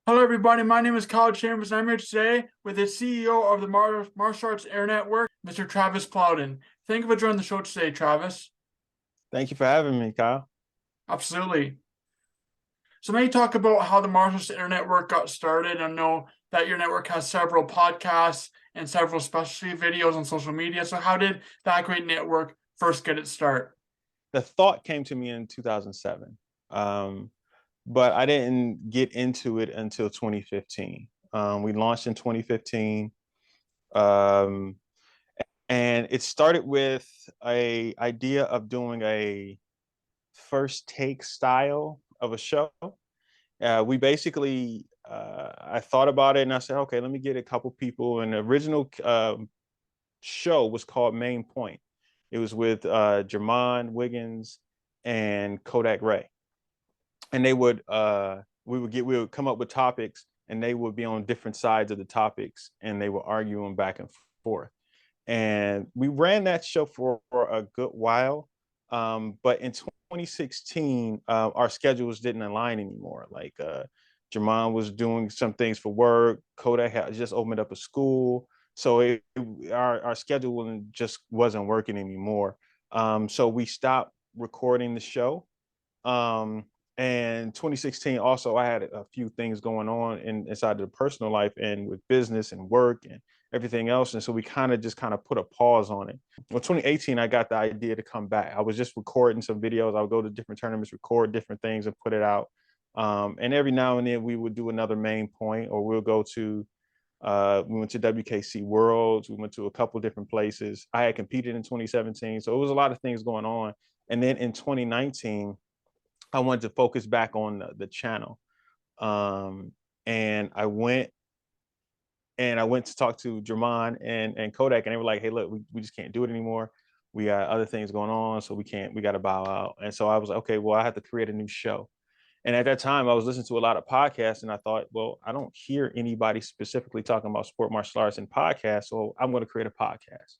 Hello, everybody. My name is Kyle Chambers, and I'm here today with the CEO of the Martial Arts InterNetwork, Mr. Travis Plowden. Thank you for joining the show today, Travis. Thank you for having me, Kyle. Absolutely. So, maybe talk about how the Martial Arts InterNetwork got started. I know that your network has several podcasts and several specialty videos on social media. So, how did that great network first get its start? The thought came to me in 2007, but I didn't get into it until 2015. We launched in 2015, um, and it started with a idea of doing a first take style of a show. We basically, I thought about it and I said, okay, let me get a couple people. And the original show was called Main Point. It was with Jermon Wiggins and Kodak Ray, and they would we would come up with topics, and they would be on different sides of the topics, and they would argue them back and forth. And we ran that show for a good while, but in 2016, our schedules didn't align anymore. Like Jermon was doing some things for work. Kodak had just opened up a school, so our schedule just wasn't working anymore. So we stopped recording the show. Um, and 2016 also, I had a few things going on inside of the personal life and with business and work and everything else. And so we kind of put a pause on it. Well, 2018, I got the idea to come back. I was just recording some videos. I would go to different tournaments, record different things and put it out. And every now and then we would do another Main Point, or we'll go to we went to WKC Worlds. We went to a couple different places. I had competed in 2017. So it was a lot of things going on. And then in 2019, I wanted to focus back on the channel. Um, and I went to talk to Jermon and Kodak, and they were like, hey, look, we just can't do it anymore. We got other things going on, so we got to bow out. And so I was like, okay, well, I have to create a new show. And at that time, I was listening to a lot of podcasts, and I thought, well, I don't hear anybody specifically talking about sport martial arts in podcasts, so I'm going to create a podcast.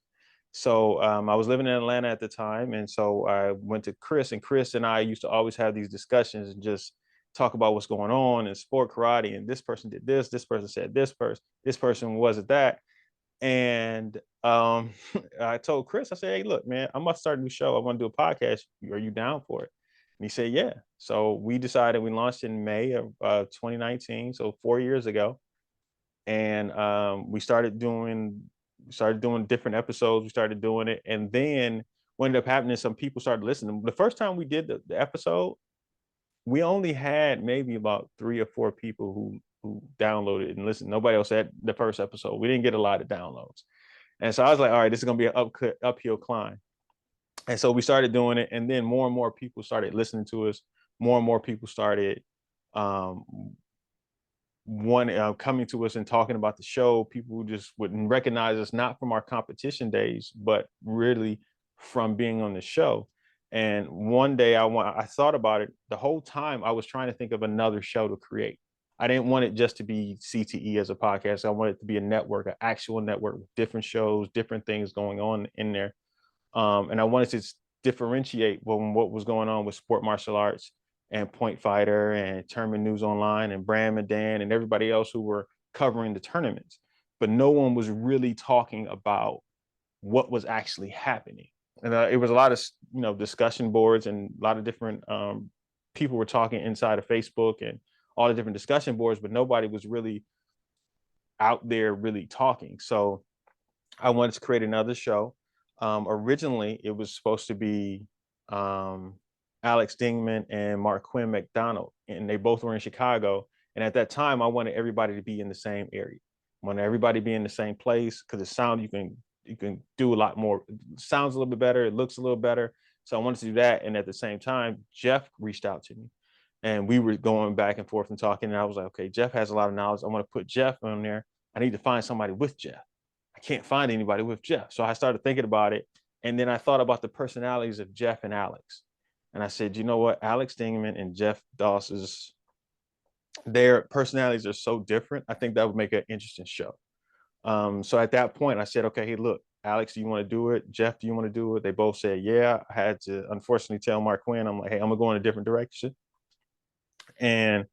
So I was living in Atlanta at the time, and so I went to Chris, and Chris and I used to always have these discussions and just talk about what's going on in sport karate. And this person did this person said this person wasn't that. And I told Chris, I said, hey, look, man, I'm about to start a new show. I want to do a podcast. Are you down for it? And he said, yeah. So we decided, we launched in May of 2019, so 4 years ago. And we started doing different episodes. We started doing it. And then what ended up happening is some people started listening. The first time we did the episode, we only had maybe about 3 or 4 people who downloaded and listened. Nobody else had the first episode. We didn't get a lot of downloads. And so I was like, all right, this is going to be an uphill climb. And so we started doing it. And then more and more people started listening to us. More and more people started um, coming to us and talking about the show. People just wouldn't recognize us, not from our competition days, but really from being on the show. And one day I thought about it. The whole time I was trying to think of another show to create. I didn't want it just to be CTE as a podcast. I wanted it to be a network, an actual network with different shows, different things going on in there. And I wanted to differentiate from what was going on with sport martial arts and Point Fighter and Tournament News Online and Bram and Dan and everybody else who were covering the tournaments. But no one was really talking about what was actually happening. And it was a lot of discussion boards, and a lot of different people were talking inside of Facebook and all the different discussion boards, but nobody was really out there really talking. So I wanted to create another show. Originally, it was supposed to be Alex Dingman and Mark Quinn McDonald, and they both were in Chicago. And at that time, I wanted everybody to be in the same area. I wanted everybody to be in the same place because the sound you can do a lot more. It sounds a little bit better. It looks a little better. So I wanted to do that. And at the same time, Jeff reached out to me, and we were going back and forth and talking. And I was like, okay, Jeff has a lot of knowledge. I want to put Jeff on there. I need to find somebody with Jeff. I can't find anybody with Jeff. So I started thinking about it. And then I thought about the personalities of Jeff and Alex. And I said, you know what? Alex Dingman and Jeff Doss, their personalities are so different. I think that would make an interesting show. So at that point, I said, okay, hey, look, Alex, do you want to do it? Jeff, do you want to do it? They both said, yeah. I had to unfortunately tell Mark Quinn, I'm like, hey, I'm going to go in a different direction. And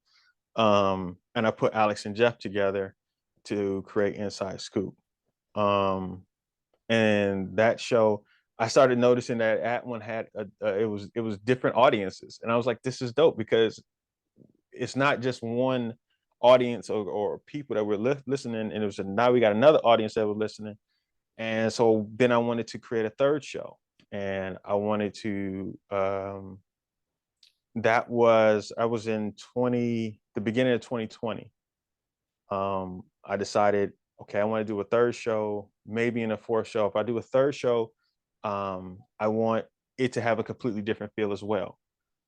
And I put Alex and Jeff together to create Inside Scoop. And that show, I started noticing that one had it was different audiences, and I was like, this is dope because it's not just one audience or people that were listening, and it was now we got another audience that was listening. And so then I wanted to create a third show, and I wanted to I was in the beginning of 2020. I decided, okay, I want to do a third show, maybe in a fourth show. If I do a third show, I want it to have a completely different feel as well.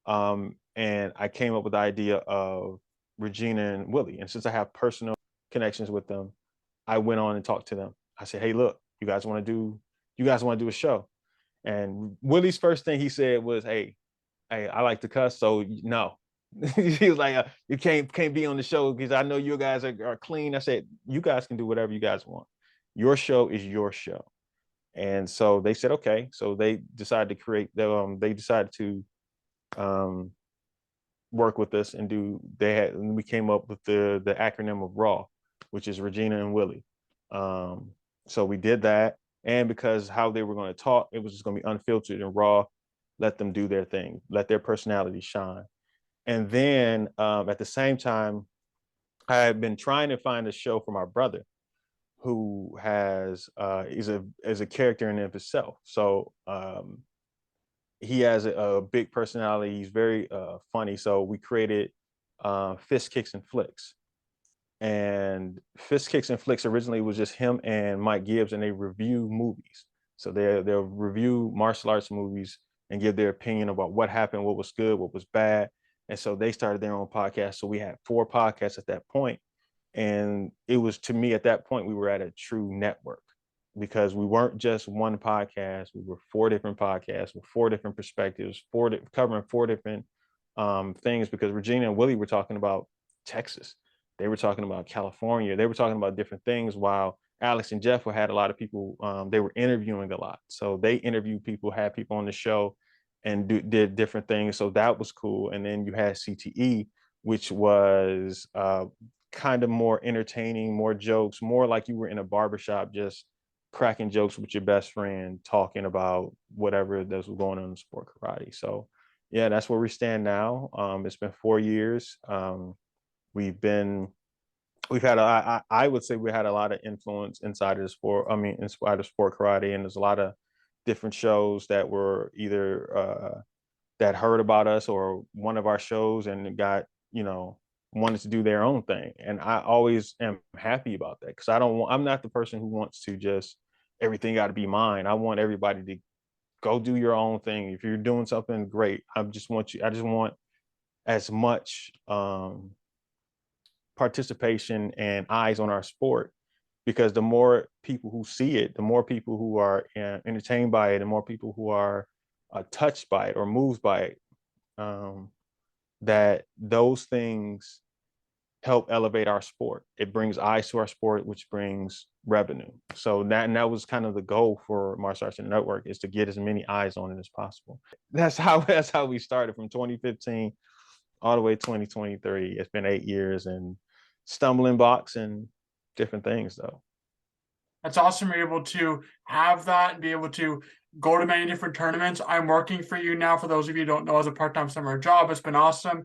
And I came up with the idea of Regina and Willie. And since I have personal connections with them, I went on and talked to them. I said, hey, look, you guys want to do a show? And Willie's first thing he said was, hey, I like to cuss, so no. He was like, you can't be on the show because I know you guys are clean. I said, you guys can do whatever you guys want. Your show is your show. And so they said, okay. So they decided to they decided to work with us and we came up with the acronym of RAW, which is Regina and Willie. So we did that. And because how they were going to talk, it was just going to be unfiltered and raw. Let them do their thing, let their personality shine. And then at the same time, I had been trying to find a show for my brother who is a character in and of himself. So he has a big personality. He's very funny. So we created Fist Kicks and Flicks. And Fist Kicks and Flicks originally was just him and Mike Gibbs, and they review movies. So they'll review martial arts movies and give their opinion about what happened, what was good, what was bad. And so they started their own podcast. So we had 4 podcasts at that point. And it was, to me, at that point, we were at a true network because we weren't just one podcast. We were 4 different podcasts with 4 different perspectives, covering 4 different things, because Regina and Willie were talking about Texas. They were talking about California. They were talking about different things, while Alex and Jeff had a lot of people, they were interviewing a lot. So they interviewed people, had people on the show and did different things. So that was cool. And then you had CTE, which was kind of more entertaining, more jokes, more like you were in a barbershop, just cracking jokes with your best friend, talking about whatever that was going on in sport karate. So yeah, that's where we stand now. It's been 4 years. I would say we had a lot of influence inside of the sport. I mean, inside of sport karate, and there's a lot of different shows that were either that heard about us or one of our shows and got, wanted to do their own thing. And I always am happy about that, because I'm not the person who wants to just everything got to be mine. I want everybody to go do your own thing. If you're doing something great, I just want as much participation and eyes on our sport, because the more people who see it, the more people who are entertained by it, and more people who are touched by it or moved by it, that those things help elevate our sport. It brings eyes to our sport, which brings revenue. So that was kind of the goal for Martial Arts InterNetwork, is to get as many eyes on it as possible. That's how we started from 2015 all the way to 2023. It's been 8 years and stumbling blocks and different things though. That's awesome. You're able to have that and be able to go to many different tournaments. I'm working for you now, for those of you who don't know, as a part-time summer job. It's been awesome.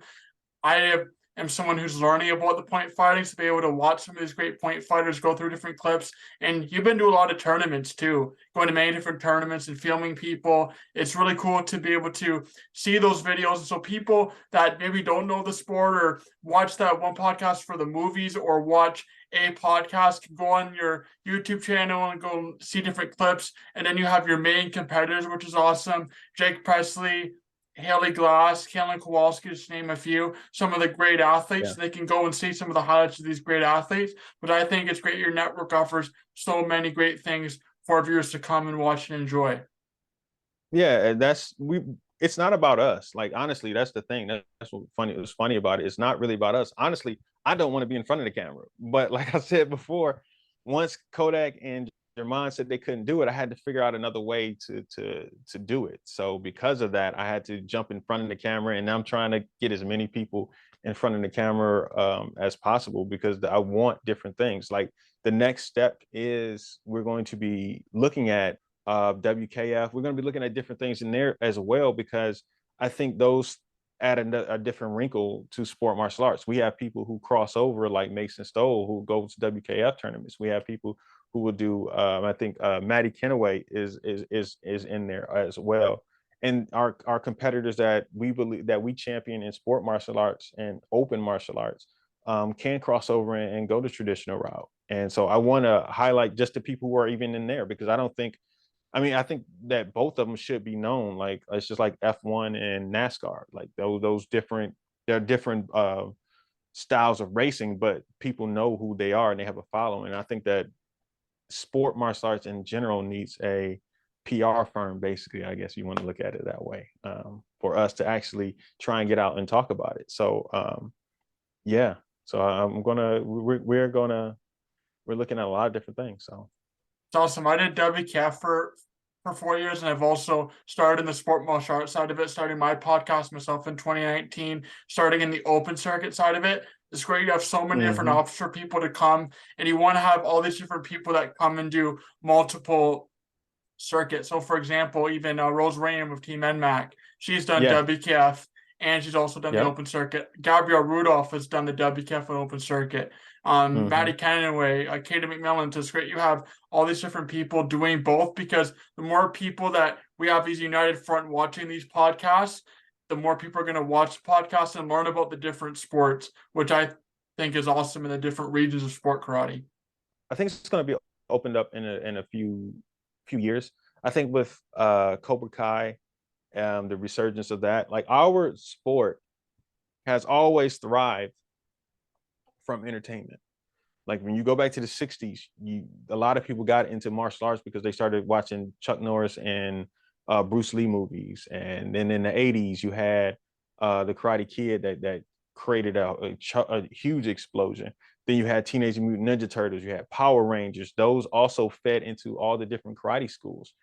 I am someone who's learning about the point fighting, to be able to watch some of these great point fighters go through different clips. And you've been to a lot of tournaments too, going to many different tournaments and filming people. It's really cool to be able to see those videos. And so people that maybe don't know the sport or watch that one podcast for the movies or watch a podcast can go on your YouTube channel and go see different clips. And then you have your main competitors, which is awesome. Jake Presley, Haley Glass, Kellen Kowalski, just to name a few, some of the great athletes. Yeah. They can go and see some of the highlights of these great athletes. But I think it's great your network offers so many great things for our viewers to come and watch and enjoy. Yeah, it's not about us. Like, honestly, that's the thing. That's what was funny about it. It's not really about us. Honestly, I don't want to be in front of the camera. But like I said before, once Kodak and Jermon said they couldn't do it, I had to figure out another way to do it. So because of that, I had to jump in front of the camera, and now I'm trying to get as many people in front of the camera as possible, because I want different things. Like the next step is we're going to be looking at WKF. We're going to be looking at different things in there as well, because I think those add a different wrinkle to sport martial arts. We have people who cross over, like Mason Stoll, who go to WKF tournaments. We have people who will do. I think Maddie Kenaway is in there as well. And our competitors that we believe that we champion in sport martial arts and open martial arts can cross over and go the traditional route. And so I want to highlight just the people who are even in there, because I think that both of them should be known. Like it's just like F1 and NASCAR, like those different, they're different styles of racing, but people know who they are and they have a following. And I think that sport martial arts in general needs a PR firm, basically, I guess you want to look at it that way, for us to actually try and get out and talk about it. So yeah, so we're looking at a lot of different things. So It's awesome. I did WCAF for 4 years, and I've also started in the sport martial arts side of it, starting my podcast myself in 2019, starting in the open circuit side of it. It's great. You have so many different options for people to come, and you want to have all these different people that come and do multiple circuits. So, for example, even Rose Rain with Team NMAC, she's done yeah, WKF, and she's also done the yep. open circuit. Gabrielle Rudolph has done the WKF and open circuit. Maddie Cannaway, Katie McMillan. It's great you have all these different people doing both, because the more people that we have these united front watching these podcasts, the more people are going to watch the podcast and learn about the different sports, which I think is awesome in the different regions of sport karate. I think it's going to be opened up in a few years. I think with Cobra Kai, the resurgence of that, like our sport has always thrived from entertainment. Like when you go back to the 60s, a lot of people got into martial arts because they started watching Chuck Norris and Bruce Lee movies. And then in the 80s, you had the Karate Kid that created a huge explosion. Then you had Teenage Mutant Ninja Turtles, you had Power Rangers. Those also fed into all the different karate schools.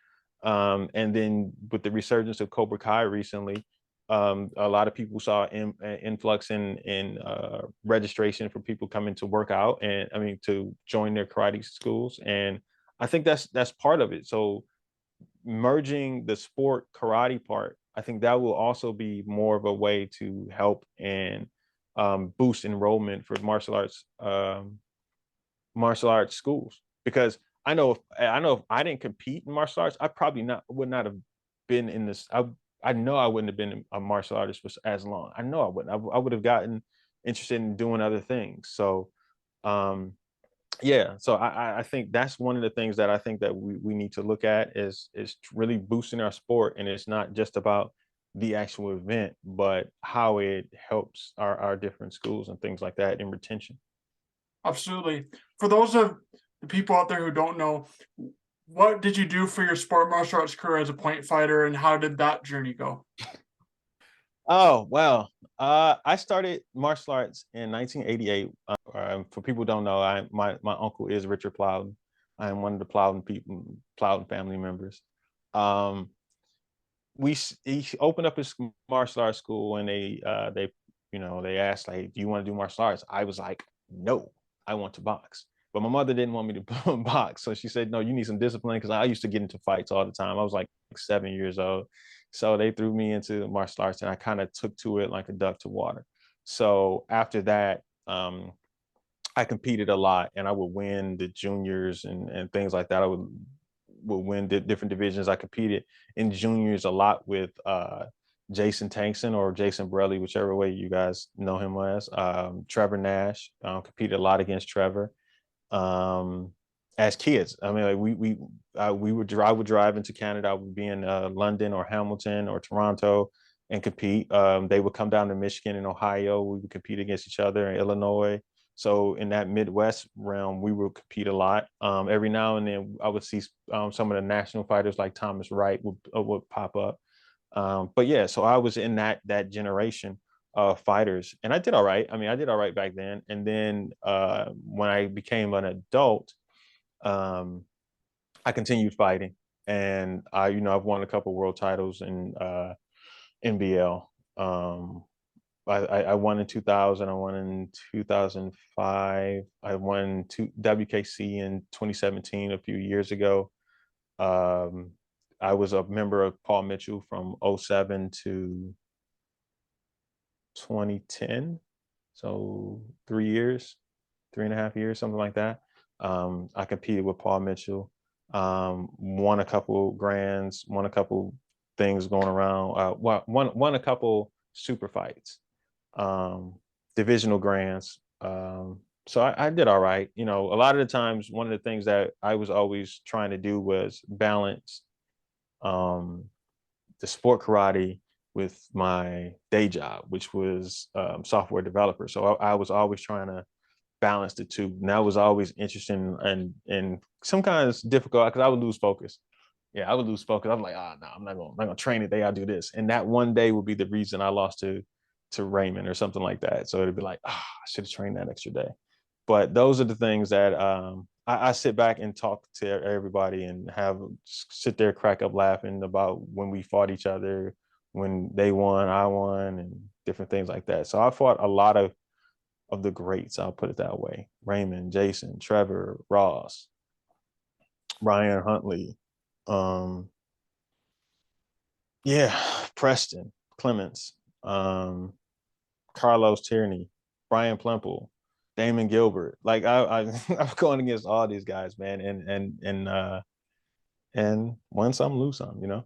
And then with the resurgence of Cobra Kai recently, a lot of people saw an influx in registration for people coming to work out, and I mean to join their karate schools. And I think that's part of it. So merging the sport karate part, I think that will also be more of a way to help and boost enrollment for martial arts schools. Because I know if I didn't compete in martial arts, I probably would not have been in this. I know I wouldn't have been a martial artist for as long. I know I wouldn't. I would have gotten interested in doing other things. So yeah, so I think that's one of the things that I think that we need to look at is really boosting our sport. And it's not just about the actual event, but how it helps our different schools and things like that in retention. Absolutely. For those of the people out there who don't know, what did you do for your sport martial arts career as a point fighter, and how did that journey go? Oh, well, I started martial arts in 1988. For people who don't know, my uncle is Richard Plowden. I am one of the Plowden family members. Um, he opened up his martial arts school, and they asked, like, do you want to do martial arts? I was like, no, I want to box. But my mother didn't want me to box, so she said, no, you need some discipline, because I used to get into fights all the time. I was like 7 years old, so they threw me into martial arts, and I kind of took to it like a duck to water. So after that, I competed a lot, and I would win the juniors and things like that. I would win different divisions. I competed in juniors a lot with Jason Tankson or Jason Borelli, whichever way you guys know him as. Trevor Nash, competed a lot against Trevor. As kids, I mean, like I would drive into Canada. I would be in London or Hamilton or Toronto and compete. They would come down to Michigan and Ohio. We would compete against each other in Illinois. So in that Midwest realm, we would compete a lot. Every now and then, I would see some of the national fighters like Thomas Wright would pop up. But yeah, so I was in that generation of fighters, and I did all right. I mean, I did all right back then. And then when I became an adult, I continued fighting, and I've won a couple world titles in NBL. I won in 2000. I won in 2005. I won WKC in 2017, a few years ago. I was a member of Paul Mitchell from '07 to 2010. So 3 years, 3.5 years, something like that. I competed with Paul Mitchell, won a couple grands, won a couple things going around, won a couple super fights, divisional grands. So I did all right. You know, a lot of the times, one of the things that I was always trying to do was balance um, the sport karate with my day job, which was software developer. So I was always trying to balance the two. And that was always interesting and sometimes difficult because I would lose focus. Yeah, I would lose focus. I'm like, no, I'm not gonna train it. I'll do this. And that one day would be the reason I lost to Raymond or something like that. So it'd be like, I should have trained that extra day. But those are the things that I sit back and talk to everybody and sit there, crack up laughing about when we fought each other, when they won, I won, and different things like that. So I fought a lot of the greats, I'll put it that way. Raymond, Jason, Trevor, Ross, Ryan Huntley, yeah, Preston, Clements, Carlos Tierney, Brian Plemple, Damon Gilbert. Like I'm going against all these guys, man, and win some, lose some, you know.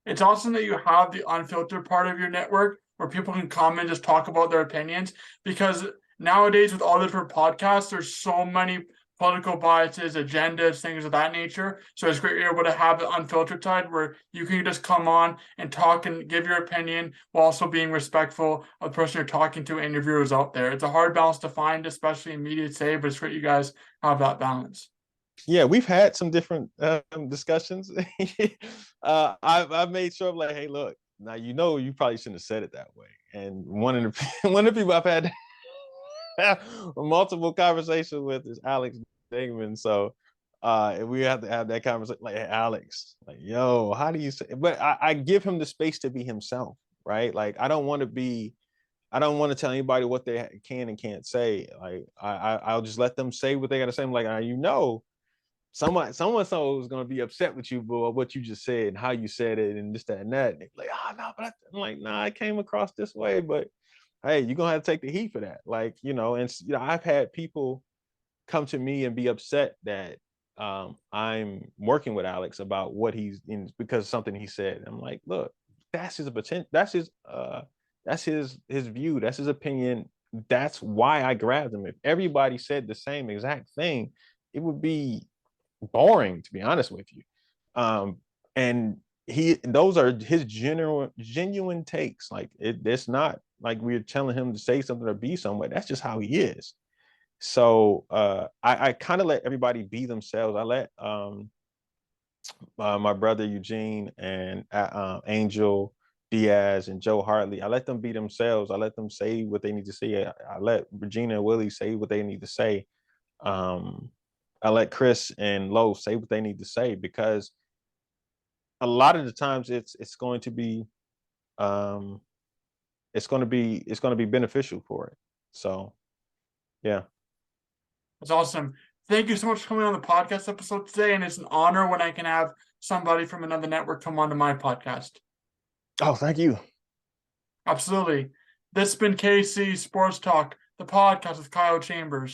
It's awesome that you have the unfiltered part of your network where people can come and just talk about their opinions, because nowadays with all the different podcasts, there's so many political biases, agendas, things of that nature. So it's great you're able to have the unfiltered side where you can just come on and talk and give your opinion while also being respectful of the person you're talking to and your viewers out there. It's a hard balance to find, especially in media today, but it's great you guys have that balance. Yeah, we've had some different discussions. I've made sure I'm like, hey, look, now you probably shouldn't have said it that way. And one of the one of the people I've had multiple conversations with is Alex Dingman. So we have to have that conversation. Like, hey, Alex, like, yo, how do you say? But I give him the space to be himself, right? Like, I don't want to tell anybody what they can and can't say. Like, I'll just let them say what they got to say. I'm like, someone so is gonna be upset with you, but what you just said and how you said it and this, that, and that. And they're like, no, but I'm like, nah, I came across this way, but hey, you're gonna have to take the heat for that. Like, and I've had people come to me and be upset that I'm working with Alex about what he's in because of something he said. I'm like, look, that's his potential, that's his view, that's his opinion. That's why I grabbed him. If everybody said the same exact thing, it would be boring, to be honest with you. And those are his genuine takes. Like it's not like we're telling him to say something or be somewhere. That's just how he is. So I kind of let everybody be themselves. I let my brother Eugene and Angel Diaz and Joe Hartley, I let them be themselves. I let them say what they need to say. I let Regina and Willie say what they need to say. I let Chris and Lo say what they need to say, because a lot of the times it's going to be beneficial for it. So yeah. That's awesome. Thank you so much for coming on the podcast episode today. And it's an honor when I can have somebody from another network come onto my podcast. Oh, thank you. Absolutely. This has been KC Sports Talk, the podcast with Kyle Chambers.